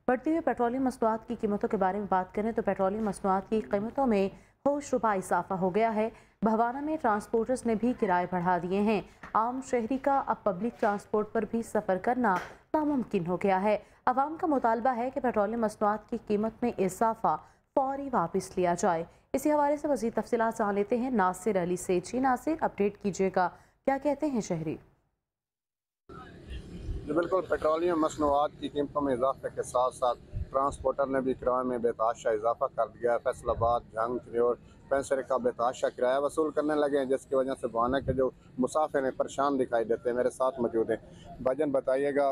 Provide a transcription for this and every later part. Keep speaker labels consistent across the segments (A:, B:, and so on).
A: बढ़ती हुई पेट्रोलियम मसनूआत की कीमतों के बारे में बात करें तो पेट्रोलियम मसनूआत की कीमतों में होशरुबा इजाफा हो गया है। भवाना में ट्रांसपोर्टर्स ने भी किराए बढ़ा दिए हैं। आम शहरी का अब पब्लिक ट्रांसपोर्ट पर भी सफ़र करना नामुमकिन हो गया है। अवाम का मुतालबा है कि पेट्रोलियम मसनूआत की कीमत में इजाफा फौरी वापस लिया जाए। इसी हवाले से मज़ीद तफसीलात जान लेते हैं नासिर अली से। जी नासिर, अपडेट कीजिएगा, क्या कहते हैं शहरी?
B: जी बिल्कुल, पेट्रोलियम मसनूआत की कीमतों में इजाफे के साथ साथ ट्रांसपोर्टर ने भी किराए में बेतहाशा इजाफा कर दिया है। फैसलाबाद, झंग, चिन्योर, पेंसरे का बेतहाशा किराया वसूल करने लगे हैं, जिसकी वजह से बहाना के जो मुसाफिर हैं परेशान दिखाई देते हैं। मेरे साथ मौजूद हैं। भाईजान बताइएगा,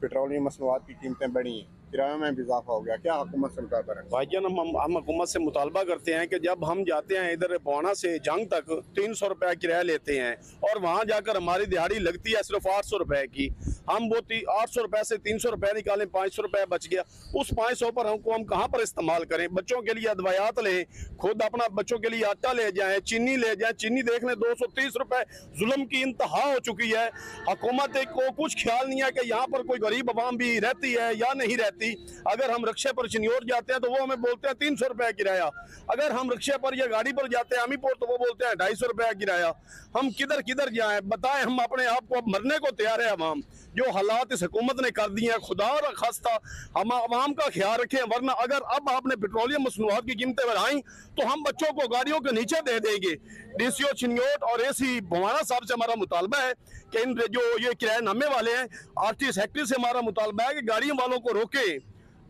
B: पेट्रोलियम मसनूआत की कीमतें बढ़ी हैं, किराए में भी इजाफा हो गया, क्या हुकूमत से मुतालबा है?
C: भाईजान हम हुकूमत से मुतालबा करते हैं कि जब हम जाते हैं इधर बवाना से जंग तक 300 रुपये किराया लेते हैं और वहाँ जाकर हमारी दिहाड़ी लगती है सिर्फ 800 रुपये की। हम वो 800 रुपये से 300 रुपये निकालें, 500 रुपये बच गया। उस 500 पर हम कहाँ पर इस्तेमाल करें? बच्चों के लिए अदवायात लें, खुद अपना बच्चों के लिए आटा ले जाएं, चीनी ले जाएं। चीनी देख लें 230 रुपये, जुल्म की इंतहा हो चुकी है। हुकूमत को कुछ ख्याल नहीं है कि यहाँ पर कोई गरीब अवाम भी रहती है या नहीं रहती। अगर हम रिक्शे पर चिन्योर जाते हैं तो वो हमें बोलते हैं 300 रुपये किराया। अगर हम रिक्शे पर या गाड़ी पर जाते हैं अमीपुर तो वो बोलते हैं 250 रुपये किराया। हम किधर किधर जाएं बताएं? हम अपने आप को मरने को तैयार है। अवाम जो हालात इस हुकूमत ने कर दिए हैं, खुदा और खास्ता हम अवाम का ख्याल रखें, वरना अगर अब आपने पेट्रोलियम मसनूआत की कीमतें बढ़ाई तो हम बच्चों को गाड़ियों के नीचे दे देंगे। DCO चिन्योट और AC भवाना साहब से हमारा मुतालबा है कि इन जो ये किरायानामे वाले हैं, RT सेक्रेटरी से हमारा मुतालबा है कि गाड़ियों वालों को रोके,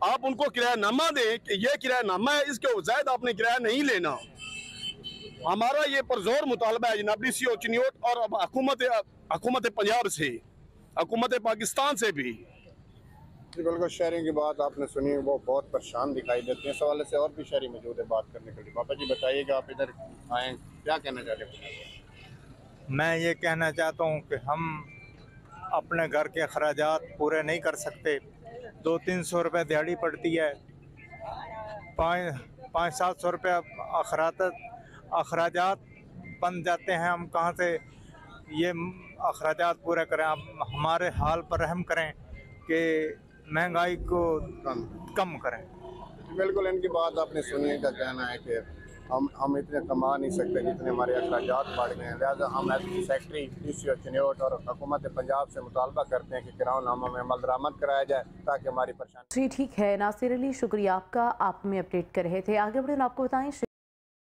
C: आप उनको किरायानामा दें कि ये किरायानामा है, इसके ज़ायद आपने किराया नहीं लेना। हमारा ये पुरजोर मुतालबा है जनाब DCO चिन्योट और हुकूमत पंजाब से, हुकूमत पाकिस्तान से भी।
B: जी बिल्कुल, शहरी की बात आपने सुनी, वो बहुत परेशान दिखाई देते हैं। इस हवाले से और भी शहरी मौजूद है बात करने के लिए। बाबा जी बताइएगा, आप इधर आए, क्या कहना चाहते हैं?
D: मैं ये कहना चाहता हूँ कि हम अपने घर के अखराजात पूरे नहीं कर सकते। 200-300 रुपये दिहाड़ी पड़ती है, 500-700 रुपये अखराजात बन जाते हैं। हम कहाँ से ये अखराजात पूरे करें? आप हमारे हाल पर रहम करें कि महंगाई को कम करें।
B: बिल्कुल, इनकी बात आपने सुनी। का कहना है कि हम इतने कमा नहीं सकते जितने हमारे अखराजात बढ़ गए हैं। लिहाजा हम एसपी सेक्रेटरी, DCO चिन्योट और हुकूमत पंजाब से मुतालबा करते हैं कि किरायानामा में अमल दरामद कराया जाए ताकि हमारी परेशानी।
A: जी ठीक है नासिर अली, शुक्रिया आपका, आप हमें अपडेट कर रहे थे। आगे बढ़े आपको बताएं।